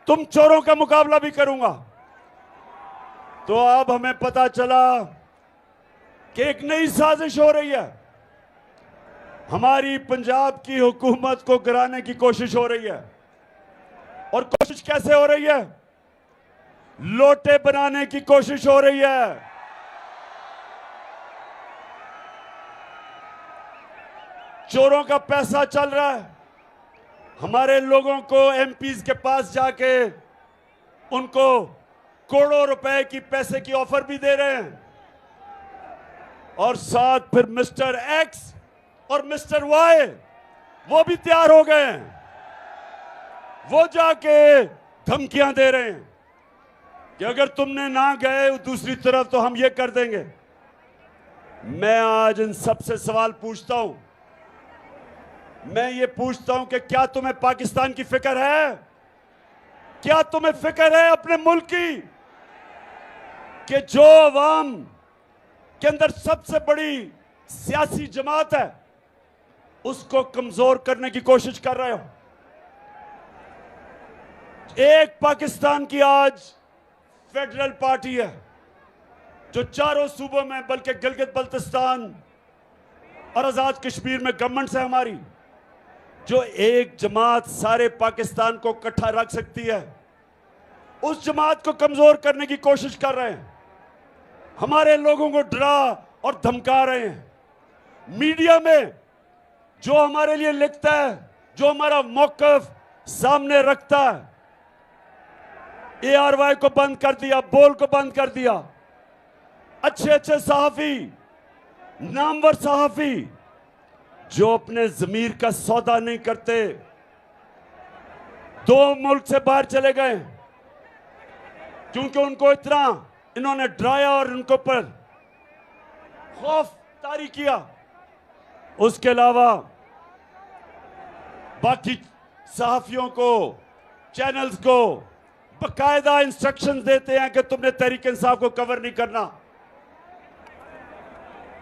तुम चोरों का मुकाबला भी करूंगा। तो अब हमें पता चला कि एक नई साजिश हो रही है, हमारी पंजाब की हुकूमत को गिराने की कोशिश हो रही है। और कोशिश कैसे हो रही है? लोटे बनाने की कोशिश हो रही है। चोरों का पैसा चल रहा है, हमारे लोगों को एमपीज के पास जाके उनको करोड़ों रुपए की पैसे की ऑफर भी दे रहे हैं, और साथ फिर मिस्टर एक्स और मिस्टर वाई वो भी तैयार हो गए हैं, वो जाके धमकियां दे रहे हैं कि अगर तुमने ना गए दूसरी तरफ तो हम ये कर देंगे। मैं आज इन सबसे सवाल पूछता हूं, मैं ये पूछता हूं कि क्या तुम्हें पाकिस्तान की फिक्र है? क्या तुम्हें फिक्र है अपने मुल्क की, कि जो अवाम के अंदर सबसे बड़ी सियासी जमात है उसको कमजोर करने की कोशिश कर रहे हो? एक पाकिस्तान की आज फेडरल पार्टी है जो चारों सूबों में, बल्कि गिलगित बल्तिस्तान और आजाद कश्मीर में गवर्नमेंट है हमारी, जो एक जमात सारे पाकिस्तान को इकट्ठा रख सकती है, उस जमात को कमजोर करने की कोशिश कर रहे हैं, हमारे लोगों को डरा और धमका रहे हैं। मीडिया में जो हमारे लिए लिखता है, जो हमारा मौकफ सामने रखता है, ARY को बंद कर दिया, बोल को बंद कर दिया। अच्छे अच्छे सहाफी, नामवर सहाफी जो अपने जमीर का सौदा नहीं करते, 2 मुल्क से बाहर चले गए क्योंकि उनको इतना इन्होंने डराया और उनको पर खौफ तारी किया। उसके अलावा बाकी सहाफियों को, चैनल्स को बाकायदा इंस्ट्रक्शंस देते हैं कि तुमने तहरीक इंसाफ को कवर नहीं करना।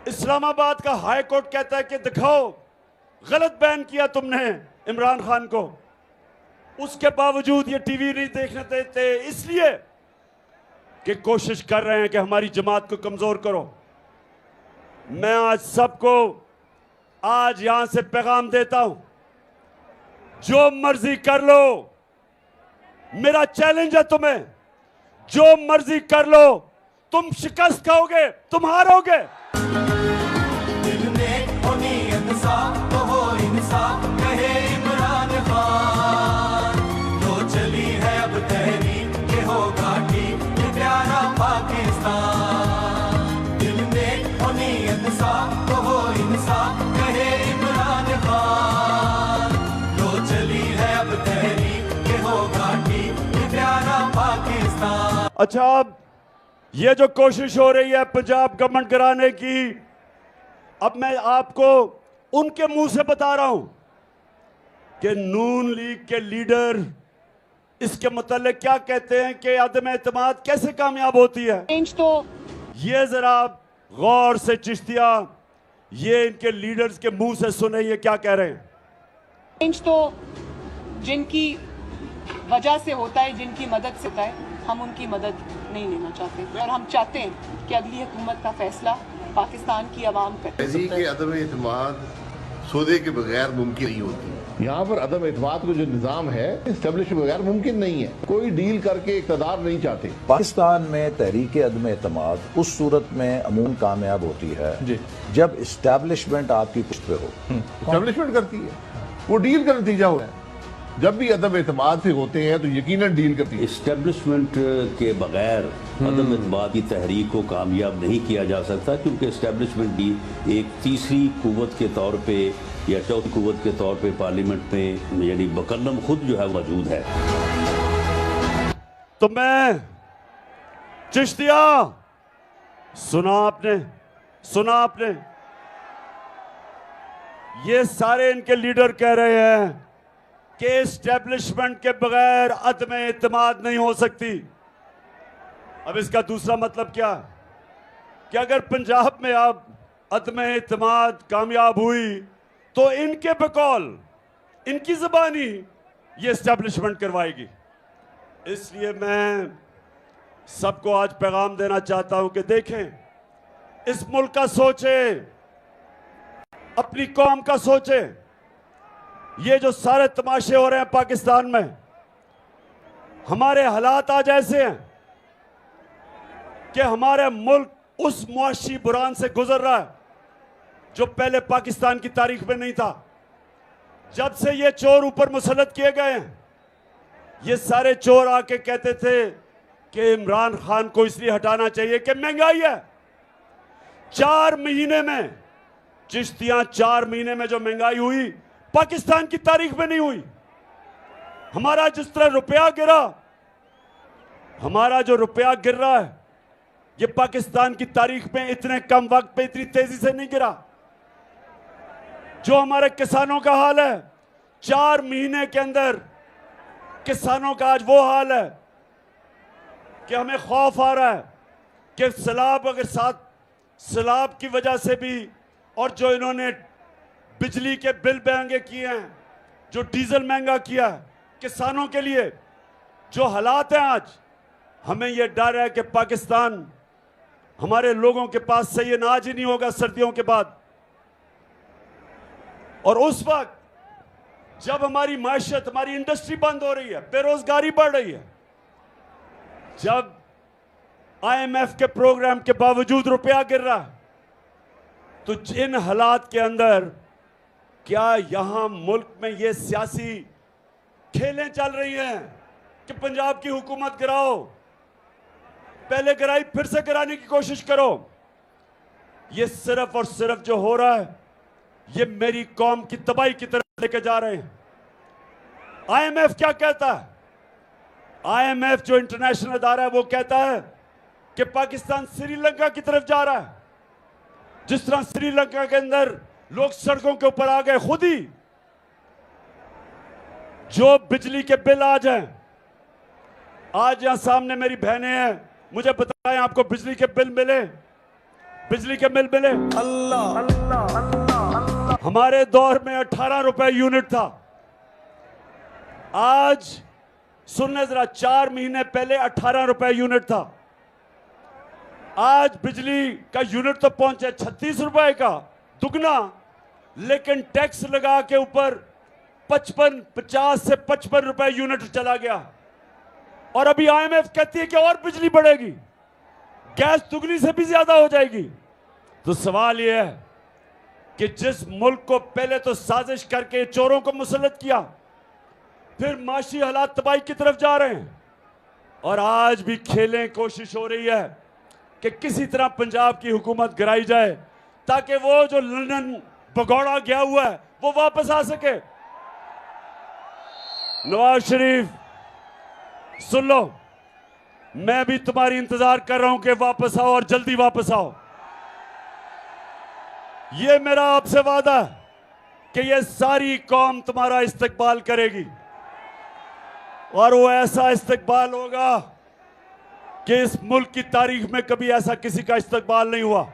इस्लामाबाद का हाई कोर्ट कहता है कि दिखाओ गलत बैन किया तुमने इमरान खान को, उसके बावजूद ये टीवी नहीं देखने देते, इसलिए कि कोशिश कर रहे हैं कि हमारी जमात को कमजोर करो। मैं आज सबको आज यहां से पैगाम देता हूं, जो मर्जी कर लो, मेरा चैलेंज है तुम्हें, जो मर्जी कर लो, तुम शिकस्त खाओगे, तुम हारोगे। दिल में हो नीयत साफ तो हो इंसाफ, कहे इमरान खान। तो चली है अब तहरीक के होगा ठीक, ये प्यारा पाकिस्तान। दिल में हो नीयत साफ तो हो इंसाफ, कहे इमरान खान। तो चली है अब तहरीक के होगा ठीक, ये प्यारा पाकिस्तान। अच्छा, अब ये जो कोशिश हो रही है पंजाब गवर्नमेंट कराने की, अब मैं आपको उनके मुंह से बता रहा हूं कि नून लीग के लीडर इसके मुताल्लिक क्या कहते हैं कि अदम एतमाद कैसे कामयाब होती है। तो ये जरा गौर से चिश्तिया, ये इनके लीडर्स के मुंह से सुने ये क्या कह रहे हैं। तो जिनकी वजह से होता है, जिनकी मदद से होता है, हम उनकी मदद नहीं लेना चाहते और हम चाहते हैं कि अगली हुकूमत का फैसला पाकिस्तान की आवाम पर। तहरीक अदम एतमाद सौदे के बगैर मुमकिन नहीं होती। यहाँ पर अदम एतमाद को जो निज़ाम है इस्टेब्लिश बगैर मुमकिन नहीं है। कोई डील करके इक़्तिदार नहीं चाहते। पाकिस्तान में तहरीक अदम एतमाद उस सूरत में अमूमन कामयाब होती है जी, जब इस्टेब्लिशमेंट आपकी पुष्ट पे हो। इस्टेब्लिशमेंट करती है, वो डील का नतीजा हो है। जब भी अदम एतमाद से होते हैं तो यकीनन डील करती है। इस्टेब्लिशमेंट के बगैर अदम एतमाद की तहरीक को कामयाब नहीं किया जा सकता, क्योंकि इस्टेब्लिशमेंट भी एक तीसरी कुव्वत के तौर पे या चौथी कुव्वत के तौर पे पार्लियामेंट में यानी मुकर्रम खुद जो है मौजूद है। तो मैं चिश्तिया, सुना आपने, ये सारे इनके लीडर कह रहे हैं कि एस्टेब्लिशमेंट के बगैर अदम एतमाद नहीं हो सकती। अब इसका दूसरा मतलब क्या है कि अगर पंजाब में अब अदम एतमाद कामयाब हुई तो इनके बकौल, इनकी ज़बानी ये एस्टेब्लिशमेंट करवाएगी। इसलिए मैं सबको आज पैगाम देना चाहता हूं कि देखें, इस मुल्क का सोचें, अपनी कौम का सोचें। ये जो सारे तमाशे हो रहे हैं पाकिस्तान में, हमारे हालात आज ऐसे हैं कि हमारे मुल्क उस मुआशी बुरान से गुजर रहा है जो पहले पाकिस्तान की तारीख में नहीं था। जब से ये चोर ऊपर मुसल्लत किए गए हैं, ये सारे चोर आके कहते थे कि इमरान खान को इसलिए हटाना चाहिए कि महंगाई है। 4 महीने में चिश्तियां, 4 महीने में जो महंगाई हुई पाकिस्तान की तारीख में नहीं हुई। हमारा जिस तरह रुपया गिरा, हमारा जो रुपया गिर रहा है, ये पाकिस्तान की तारीख में इतने कम वक्त पे इतनी तेजी से नहीं गिरा। जो हमारे किसानों का हाल है, 4 महीने के अंदर किसानों का आज वो हाल है कि हमें खौफ आ रहा है कि सैलाब, अगर साथ सैलाब की वजह से भी, और जो इन्होंने बिजली के बिल महंगे किए हैं, जो डीजल महंगा किया है किसानों के लिए, जो हालात हैं आज, हमें यह डर है कि पाकिस्तान, हमारे लोगों के पास सही अनाज ही नहीं होगा सर्दियों के बाद। और उस वक्त जब हमारी माशियत, हमारी इंडस्ट्री बंद हो रही है, बेरोजगारी बढ़ रही है, जब IMF के प्रोग्राम के बावजूद रुपया गिर रहा है, तो इन हालात के अंदर क्या यहां मुल्क में ये सियासी खेलें चल रही हैं कि पंजाब की हुकूमत गिराओ, पहले गिराई फिर से गिराने की कोशिश करो। ये सिर्फ और सिर्फ जो हो रहा है, ये मेरी कौम की तबाही की तरफ लेके जा रहे हैं। IMF क्या कहता है? IMF जो इंटरनेशनल अदारा है, वो कहता है कि पाकिस्तान श्रीलंका की तरफ जा रहा है। जिस तरह श्रीलंका के अंदर लोग सड़कों के ऊपर आ गए, खुद ही जो बिजली के बिल आ जाए, आज यहां सामने मेरी बहनें हैं, मुझे बताएं आपको बिजली के बिल मिले? बिजली के बिल मिले? अल्लाह अल्लाह अल्लाह। हमारे दौर में 18 रुपए यूनिट था, आज सुनने जरा, 4 महीने पहले 18 रुपए यूनिट था। आज बिजली का यूनिट तो पहुंचे 36 रुपए का, दुगना, लेकिन टैक्स लगा के ऊपर 50 से 55 रुपए यूनिट चला गया। और अभी IMF कहती है कि और बिजली बढ़ेगी, गैस दुगनी से भी ज्यादा हो जाएगी। तो सवाल यह है कि जिस मुल्क को पहले तो साजिश करके चोरों को मुसल्लत किया, फिर माशी हालात तबाही की तरफ जा रहे हैं, और आज भी खेलें कोशिश हो रही है कि किसी तरह पंजाब की हुकूमत गिराई जाए ताकि वो जो लंदन भगौड़ा गया हुआ है वो वापस आ सके। नवाज शरीफ, सुन लो, मैं भी तुम्हारी इंतजार कर रहा हूं कि वापस आओ और जल्दी वापस आओ। ये मेरा आपसे वादा है कि ये सारी कौम तुम्हारा इस्तकबाल करेगी, और वो ऐसा इस्तकबाल होगा कि इस मुल्क की तारीख में कभी ऐसा किसी का इस्तकबाल नहीं हुआ।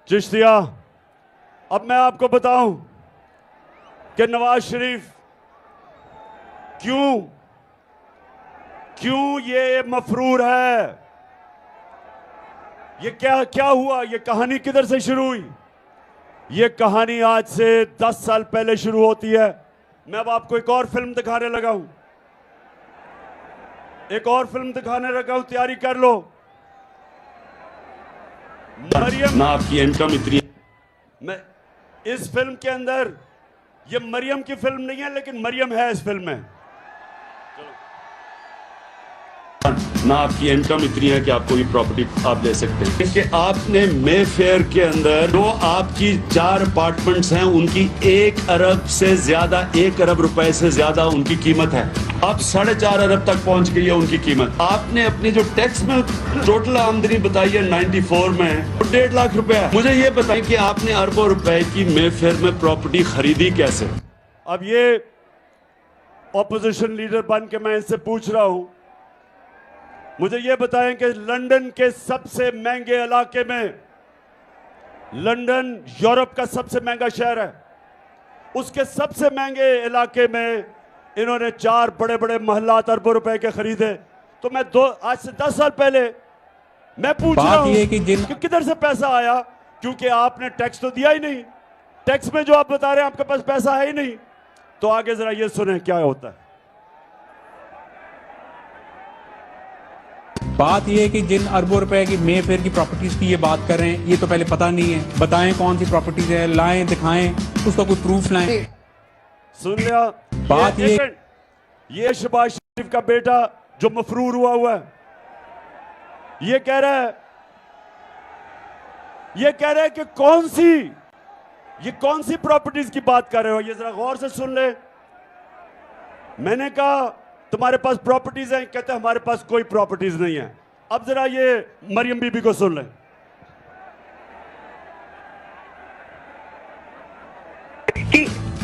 चिश्तिया, अब मैं आपको बताऊं कि नवाज शरीफ क्यों ये मफरूर है, ये क्या हुआ, ये कहानी किधर से शुरू हुई। ये कहानी आज से 10 साल पहले शुरू होती है। मैं अब आपको एक और फिल्म दिखाने लगा हूं, तैयारी कर लो। मरियम, आपकी इनकम इतनी, मैं इस फिल्म के अंदर, ये मरियम की फिल्म नहीं है लेकिन मरियम है इस फिल्म में। ना आपकी इनकम इतनी है कि आप कोई प्रॉपर्टी आप ले सकते हैं, कि आपने मे फेयर के अंदर जो आपकी 4 अपार्टमेंट्स हैं उनकी 1 अरब से ज्यादा, 1 अरब रुपए से ज्यादा उनकी कीमत है। अब 4.5 अरब तक पहुंच गई है उनकी कीमत। आपने अपनी जो टैक्स में टोटल आमदनी बताई है 94 में 1.5 लाख रुपए है। मुझे ये बताएं कि आपने अरबों रुपए की मे फेयर में प्रॉपर्टी खरीदी कैसे। अब ये ऑपोजिशन लीडर बन के मैं इनसे पूछ रहा हूं, मुझे ये बताएं कि लंदन के सबसे महंगे इलाके में, लंदन यूरोप का सबसे महंगा शहर है, उसके सबसे महंगे इलाके में इन्होंने 4 बड़े बड़े महल्लात अरबों रुपए के खरीदे। तो मैं आज से 10 साल पहले मैं पूछ रहा हूं कि किधर से पैसा आया, क्योंकि आपने टैक्स तो दिया ही नहीं। टैक्स में जो आप बता रहे हैं आपके पास पैसा है ही नहीं। तो आगे जरा ये सुने क्या होता है। बात यह है कि जिन अरबों रुपए की मे फेयर की प्रॉपर्टीज की ये बात कर रहे हैं, ये तो पहले पता नहीं है। बताएं कौन सी प्रॉपर्टीज है, लाएं, दिखाएं, उसका कोई प्रूफ लाएं। सुन लिया बात ये शहबाज शरीफ का बेटा जो मफरूर हुआ है, ये कह रहा है कि कौन सी प्रॉपर्टीज की बात कर रहे हो। ये जरा गौर से सुन ले। मैंने कहा तुम्हारे पास प्रॉपर्टीज हैं, कहते हैं हमारे पास कोई प्रॉपर्टीज नहीं है। अब जरा ये मरियम बीबी को सुन ले। कि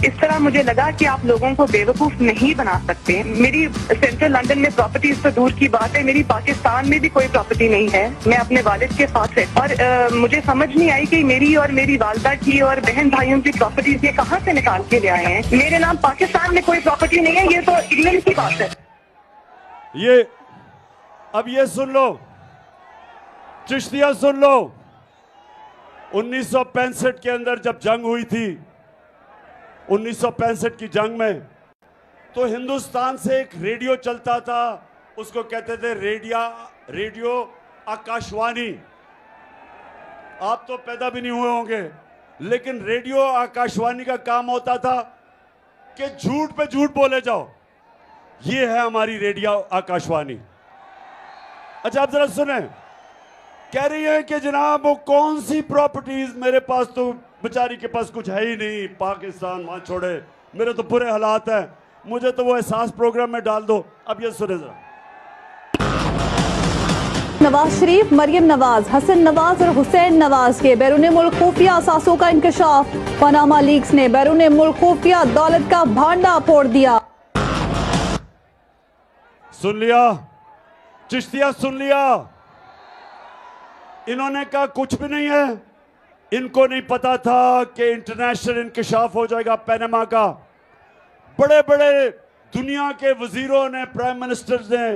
इस तरह मुझे लगा कि आप लोगों को बेवकूफ नहीं बना सकते। मेरी सेंट्रल लंदन में प्रॉपर्टीज तो दूर की बात है, मेरी पाकिस्तान में भी कोई प्रॉपर्टी नहीं है। मैं अपने वालिद के साथ है, और मुझे समझ नहीं आई कि मेरी और मेरी वालदा की और बहन भाइयों की प्रॉपर्टीज ये कहाँ से निकाल के ले आए हैं। मेरे नाम पाकिस्तान में कोई प्रॉपर्टी नहीं है, ये तो इंग्लैंड की बात है। अब ये सुन लो चिश्तिया, सुन लो। 1965 के अंदर जब जंग हुई थी, 1965 की जंग में, तो हिंदुस्तान से एक रेडियो चलता था, उसको कहते थे रेडियो आकाशवाणी। आप तो पैदा भी नहीं हुए होंगे, लेकिन रेडियो आकाशवाणी का काम होता था कि झूठ पे झूठ बोले जाओ। ये है हमारी रेडियो आकाशवाणी। अच्छा, आप जरा सुने। कह रही है कि जनाब वो कौन सी प्रॉपर्टीज, मेरे पास तो बेचारी के पास कुछ है ही नहीं, पाकिस्तान वहां छोड़े, मेरे तो बुरे हालात हैं, मुझे तो वो एहसास प्रोग्राम में डाल दो। अब ये सुने जरा। नवाज शरीफ, मरियम नवाज, हसन नवाज और हुसैन नवाज के बैरून मुल्क खुफिया असासों का इंकशाफ। पनामा लीक्स ने बैरून मुल्क खुफिया दौलत का भांडा फोड़ दिया। सुन लिया चिश्तिया, सुन लिया। इन्होंने कहा कुछ भी नहीं है। इनको नहीं पता था कि इंटरनेशनल इंकशाफ हो जाएगा पनामा का। बड़े बड़े दुनिया के वजीरों ने, प्राइम मिनिस्टर ने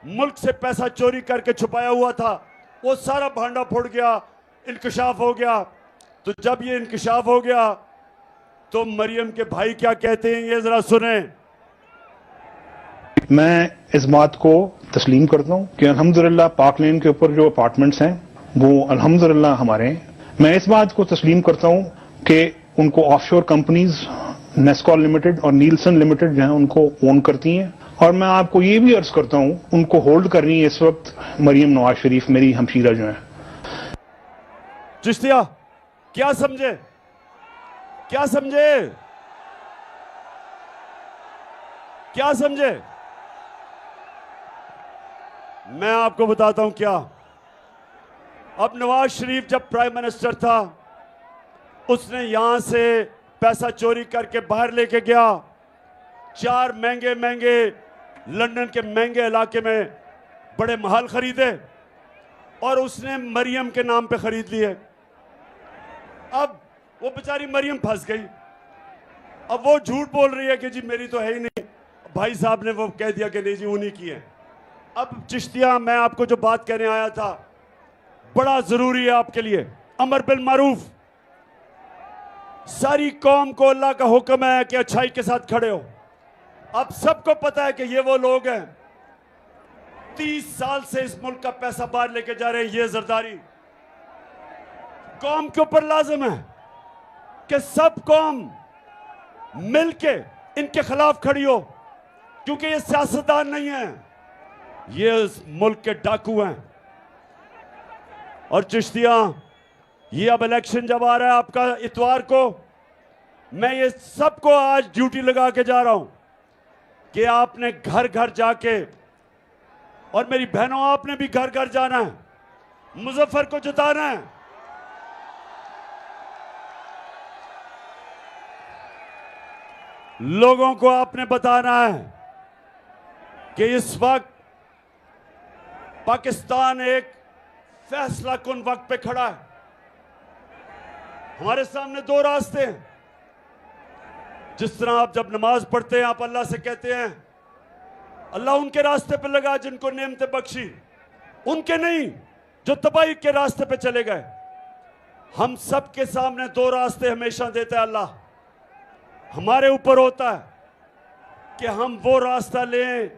मुल्क से पैसा चोरी करके छुपाया हुआ था, वो सारा भांडा फूट गया, इंकशाफ हो गया। तो जब ये इंकशाफ हो गया तो मरियम के भाई क्या कहते हैं, ये जरा सुने। मैं इस बात को तस्लीम करता हूँ कि अल्हम्दुलिल्लाह पाक लेन के ऊपर जो अपार्टमेंट्स हैं वो अल्हम्दुलिल्लाह हमारे हैं। मैं इस बात को तस्लीम करता हूँ कि उनको ऑफशोर कंपनीज नेस्कॉल लिमिटेड और नीलसन लिमिटेड जो है उनको ओन करती हैं। और मैं आपको ये भी अर्ज करता हूँ उनको होल्ड कर रही है इस वक्त मरियम नवाज शरीफ, मेरी हमशीरा जो है। चिश्तिया क्या समझे, क्या समझे, क्या समझे? मैं आपको बताता हूं क्या। अब नवाज शरीफ जब प्राइम मिनिस्टर था, उसने यहां से पैसा चोरी करके बाहर लेके गया। 4 महंगे महंगे लंदन के महंगे इलाके में बड़े महल खरीदे और उसने मरियम के नाम पे खरीद लिए। अब वो बेचारी मरियम फंस गई। अब वो झूठ बोल रही है कि जी मेरी तो है ही नहीं। भाई साहब ने वो कह दिया कि नहीं जी उन्हीं की है। अब चिश्तिया, मैं आपको जो बात कहने आया था बड़ा जरूरी है आपके लिए। अमर बिल मारूफ, सारी कौम को अल्लाह का हुक्म है कि अच्छाई के साथ खड़े हो। अब सबको पता है कि ये वो लोग हैं 30 साल से इस मुल्क का पैसा बाहर लेके जा रहे हैं। ये जरदारी कौम के ऊपर लाजिम है कि सब कौम मिलके इनके खिलाफ खड़ी हो, क्योंकि ये सियासतदान नहीं है, ये इस मुल्क के डाकू हैं। और चिश्तिया, ये अब इलेक्शन जब आ रहा है आपका इतवार को, मैं ये सबको आज ड्यूटी लगा के जा रहा हूं कि आपने घर घर जाके, और मेरी बहनों आपने भी घर घर जाना है, मुजफ्फर को जिताना है। लोगों को आपने बताना है कि इस वक्त पाकिस्तान एक फैसला कुन वक्त पे खड़ा है। हमारे सामने 2 रास्ते हैं। जिस तरह आप जब नमाज पढ़ते हैं आप अल्लाह से कहते हैं अल्लाह उनके रास्ते पे लगा जिनको नेमतें बख्शी, उनके नहीं जो तबाही के रास्ते पे चले गए। हम सब के सामने 2 रास्ते हमेशा देता है अल्लाह। हमारे ऊपर होता है कि हम वो रास्ता लें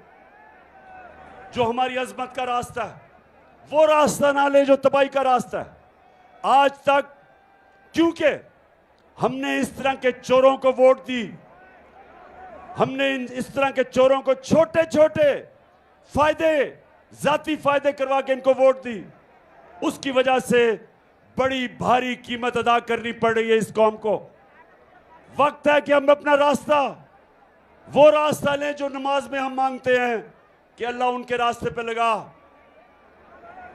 जो हमारी अजमत का रास्ता है, वो रास्ता ना ले जो तबाही का रास्ता है। आज तक क्योंकि हमने इस तरह के चोरों को वोट दी, हमने इस तरह के चोरों को छोटे छोटे फायदे, जाती फायदे करवा के इनको वोट दी, उसकी वजह से बड़ी भारी कीमत अदा करनी पड़ रही है इस कौम को। वक्त है कि हम अपना रास्ता, वो रास्ता लें जो नमाज में हम मांगते हैं कि अल्लाह उनके रास्ते पे लगा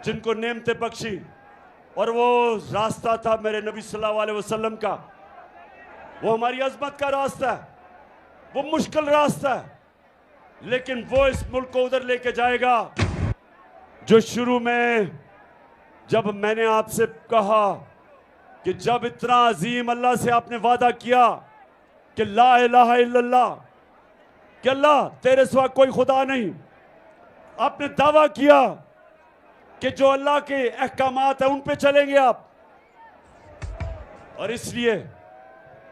जिनको नेमतें बख्शी। और वो रास्ता था मेरे नबी सल्लल्लाहु अलैहि वसल्लम का, वो हमारी अजमत का रास्ता है, वो मुश्किल रास्ता है, लेकिन वो इस मुल्क को उधर लेके जाएगा जो शुरू में जब मैंने आपसे कहा कि जब इतना अजीम अल्लाह से आपने वादा किया कि ला इलाहा इल्लल्लाह, कि अल्लाह तेरे सिवा कोई खुदा नहीं, आपने दावा किया कि जो अल्लाह के अहकामात है उन पे चलेंगे आप। और इसलिए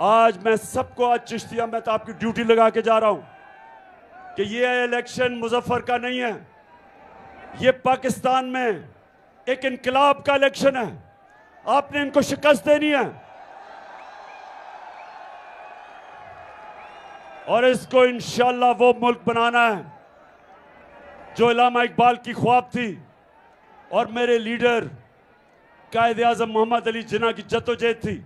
आज मैं सबको, आज चिश्तिया मैं तो आपकी ड्यूटी लगा के जा रहा हूं कि ये इलेक्शन मुजफ्फर का नहीं है, ये पाकिस्तान में एक इनकलाब का इलेक्शन है। आपने इनको शिकस्त देनी है और इसको इंशाअल्लाह वो मुल्क बनाना है जो इलामा इकबाल की ख्वाब थी और मेरे लीडर कायदे आज़म मोहम्मद अली जिन्ना की जद्दोजहद थी।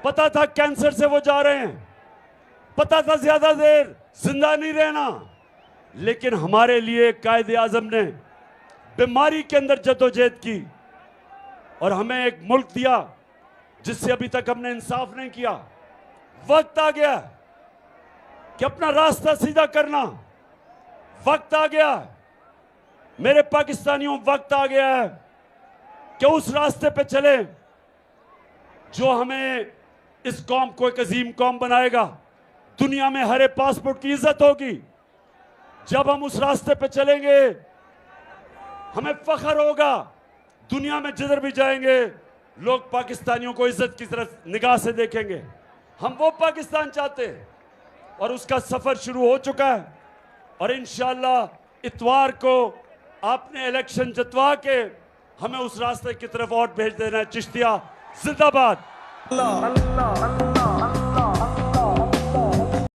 पता था कैंसर से वो जा रहे हैं, पता था ज्यादा देर जिंदा नहीं रहना, लेकिन हमारे लिए कायदे आज़म ने बीमारी के अंदर जद्दोजहद की और हमें एक मुल्क दिया जिससे अभी तक हमने इंसाफ नहीं किया। वक्त आ गया कि अपना रास्ता सीधा करना, वक्त आ गया मेरे पाकिस्तानियों, वक्त आ गया है कि उस रास्ते पे चले जो हमें इस कौम को एक अजीम कौम बनाएगा। दुनिया में हरे पासपोर्ट की इज्जत होगी। जब हम उस रास्ते पे चलेंगे हमें फख्र होगा। दुनिया में जिधर भी जाएंगे लोग पाकिस्तानियों को इज्जत की तरफ निगाह से देखेंगे। हम वो पाकिस्तान चाहते हैं और उसका सफर शुरू हो चुका है। और इंशाअल्लाह इतवार को आपने इलेक्शन जितवा के हमें उस रास्ते की तरफ वोट भेज देना है। चिश्तिया जिंदाबाद। अल्लाह अल्लाह।